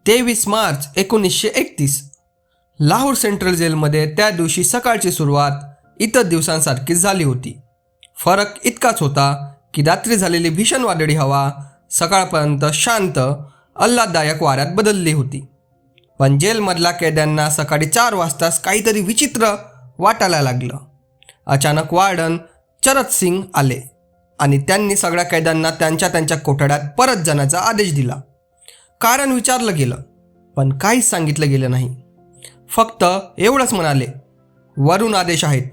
23 March 1931 Lahore central जेलमध्ये त्या दिवशी सकाळची सुरुवात इतर दिवसांसारखीच झाली होती. फरक इतकाच होता की रात्री झालेली भीषण वादळी हवा सकाळपर्यंत शांत आल्हाददायक वाऱ्यात बदलली होती. पण जेलमधल्या कैद्यांना सकाळी 4 वाजताच काहीतरी विचित्र वाटायला लागलं. अचानक वार्डन चरत सिंग आले आणि त्यांनी सगळ्या कैद्यांना त्यांच्या त्यांच्या कोठड्यात परत जाण्याचा आदेश दिला. कारण विचारलं गेलं पण काहीच सांगितलं गेलं नाही. फक्त एवढंच म्हणाले, वरून आदेश आहेत.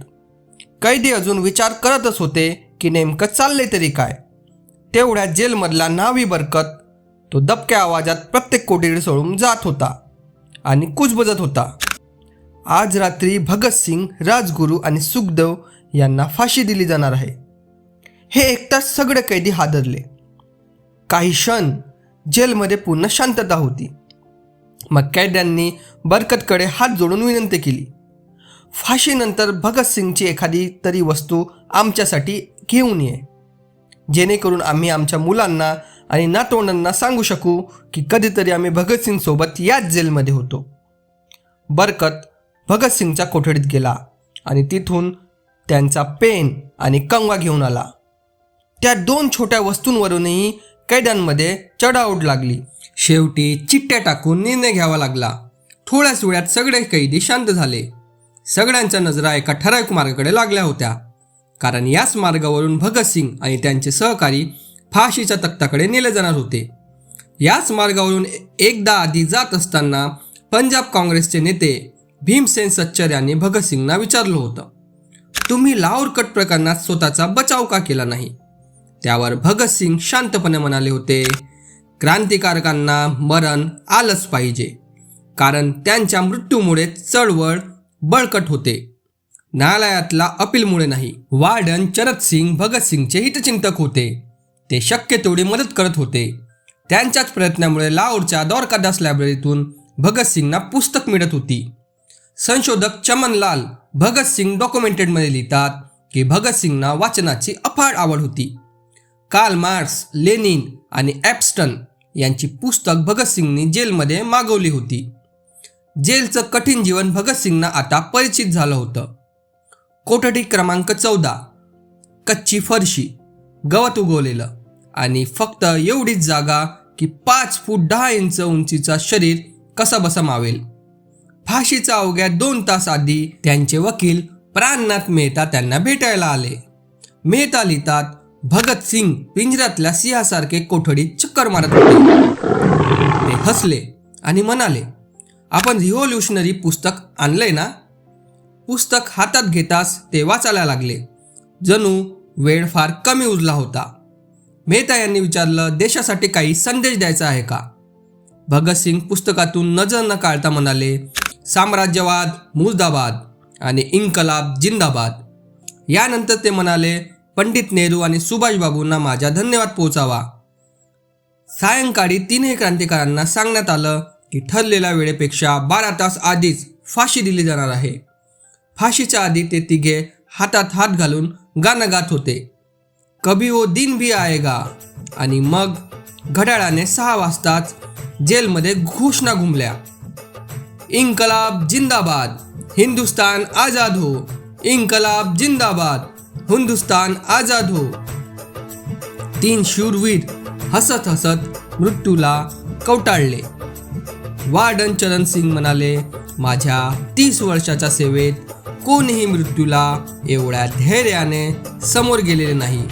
कैदी अजून विचार करतच होते की नेमकं चाललंय तरी काय. तेवढ्यात जेलमधला न्हावी बरकत तो दबक्या आवाजात प्रत्येक कोठडी सोडून जात होता आणि कुजबुजत होता. आज रात्री भगतसिंग, राजगुरू आणि सुखदेव यांना फाशी दिली जाणार आहे. हे ऐकताच सगळे कैदी हादरले. काही क्षण जेलमध्ये पूर्ण शांतता होती. मग कैद्यांनी बरकतकडे हात जोडून विनंती केली, फाशीनंतर भगतसिंगची एखादी तरी वस्तू आमच्यासाठी घेऊन ये, जेणेकरून आम्ही आमच्या मुलांना आणि नातवंडांना सांगू शकू की कधीतरी आम्ही भगतसिंगसोबत याच जेलमध्ये होतो. बरकत भगतसिंगच्या कोठडीत गेला आणि तिथून त्यांचा पेन आणि कंगवा घेऊन आला. त्या 2 छोट्या वस्तूंवरूनही कैद्यांमध्ये चढाओढ लागली. शेवटी चिठ्ठ्या टाकून निर्णय घ्यावा लागला. थोड्याच वेळात सगळे कैदी शांत झाले. सगळ्यांच्या नजरा एका ठराविक मार्गाकडे लागल्या होत्या, कारण याच मार्गावरून भगतसिंग आणि त्यांचे सहकारी फाशीच्या तख्ताकडे नेले जाणार होते. याच मार्गावरून एकदा आधी जात असताना पंजाब काँग्रेसचे नेते भीमसेन सच्चर यांनी भगतसिंगना विचारलं होतं, तुम्ही लाहोर कट प्रकरणात स्वतःचा बचाव का केला नाही? त्यावर भगतसिंग शांतपणे म्हणाले होते, क्रांतिकारकांना मरण आलंच पाहिजे, कारण त्यांच्या मृत्यूमुळे चळवळ बळकट होते, न्यायालयातला अपीलमुळे नाही. वार्डन चरत सिंग भगतसिंगचे हितचिंतक होते. ते शक्य तेवढी मदत करत होते. त्यांच्याच प्रयत्नामुळे लाहोरच्या द्वारकादास लायब्ररीतून भगतसिंगना पुस्तक मिळत होती. संशोधक चमनलाल भगतसिंग डॉक्युमेंटेडमध्ये लिहितात की भगतसिंगना वाचनाची अफाट आवड होती. कार्ल मार्क्स, लेनिन आणि ॲप्स्टन यांची पुस्तक भगतसिंगनी जेलमध्ये मागवली होती. जेलचं कठीण जीवन भगतसिंगना आता परिचित झालं होतं. कोठडी क्रमांक 14, कच्ची फरशी, गवत उगवलेलं आणि फक्त एवढीच जागा की 5 फूट 10 इंच उंचीचा शरीर कसा बसा मावेल. फाशीचा अवघ्या 2 तास आधी त्यांचे वकील प्राणनाथ मेहता त्यांना भेटायला आले. मेहता लिहितात, भगतसिंग पिंजऱ्यातल्या सिंहासारखे कोठडीत चक्कर मारत होते. ते हसले आणि म्हणाले, आपण रिव्होल्युशनरी पुस्तक आणलंय ना? पुस्तक हातात घेताच ते वाचायला लागले. जणू वेळ फार कमी उरला होता. मेहता यांनी विचारलं, देशासाठी काही संदेश द्यायचा आहे का? भगतसिंग पुस्तकातून नजर न काढता म्हणाले, साम्राज्यवाद मुर्दाबाद आणि इन्कलाब जिंदाबाद. यानंतर ते म्हणाले, पंडित नेहरू आणि सुभाषबाबूंना माझा धन्यवाद पोहोचावा. सायंकाळी 3 क्रांतिकारांना सांगण्यात आलं की ठरलेल्या वेळेपेक्षा 12 तास आधीच फाशी दिली जाणार आहे. फाशीच्या आधी ते तिघे हातात हात घालून गाणं गात होते, कभी वो दिन भी आएगा. आणि मग घड्याळाने 6 वाजताच जेलमध्ये घोषणा घुमल्या, इन्कलाब जिंदाबाद, हिंदुस्तान आझाद हो, इन्कलाब जिंदाबाद, हिंदुस्तान आझाद हो. 3 शूरवीर हसत हसत मृत्यूला कवटाळले. वार्डन चरण सिंग म्हणाले, माझ्या 30 वर्षाच्या सेवेत कोणीही मृत्यूला एवढ्या धैर्याने समोर गेलेले नाही.